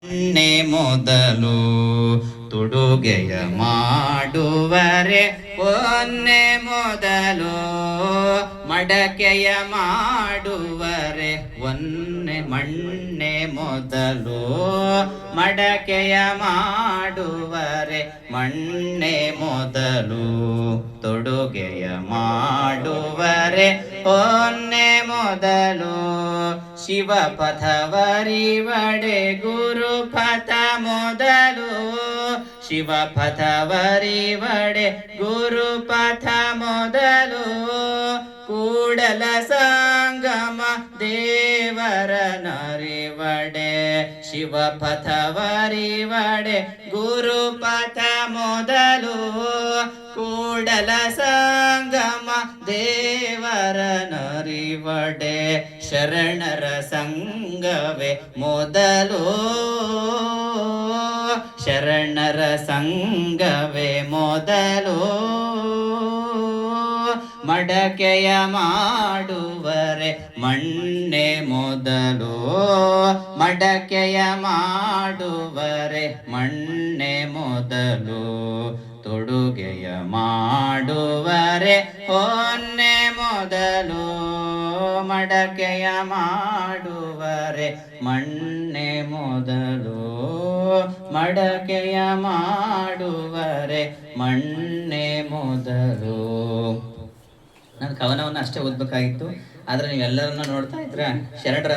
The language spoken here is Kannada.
ಮಣ್ಣೆ ಮೊದಲು ತೊಡುಗೆಯ ಮಾಡುವರೆ ಒನ್ನೆ ಮೊದಲು ಮಡಕೆಯ ಮಾಡುವರೆ ಒನ್ನೆ ಮಣ್ಣೆ ಮೊದಲು ಮಡಕೆಯ ಮಾಡುವರೆ ಮಣ್ಣೆ ಮೊದಲು ತೊಡುಗೆಯ ಮಾಡುವರೆ ಒನ್ನೆ ಮೊದಲು ಶಿವಪಥವರಿವಡೆ ಗುರುಪಥ ಮೊದಲು ಶಿವಪಥವರಿವಡೆ ಗುರುಪಥ ಮೊದಲು ಕೂಡಲ ಸಂಗಮ ದೇವರ ನರಿವಡೆ ಶಿವಪಥವರಿವಡೆ ಗುರುಪಥ ಮೊದಲು ಕೂಡಲ ಸಂಗಮ ದೇವರ ನರಿವಡೆ ಶರಣರ ಸಂಗವೇ ಮೊದಲು ಶರಣರ ಸಂಗವೇ ಮೊದಲು ಮಡಕೆಯ ಮಾಡುವರೆ ಮಣ್ಣೆ ಮೊದಲು ಮಡಕೆಯ ಮಾಡುವರೆ ಮಣ್ಣೆ ಮೊದಲು ತೊಡುಗೆಯ ಮಾಡುವರೆ ಹೊನ್ನೆ ಮೊದಲು ಮಡಕೆಯ ಮಾಡುವರೆ ಮಣ್ಣೆ ಮೊದಲು ಮಡಕೆಯ ಮಾಡುವರೆ ಮಣ್ಣೆ ಮೊದಲು. ನಾನು ಕವನವನ್ನು ಅಷ್ಟೇ ಓದ್ಬೇಕಾಗಿತ್ತು, ಆದರೆ ನೀವೆಲ್ಲರನ್ನ ನೋಡ್ತಾ ಇದ್ರ ಶರಣರ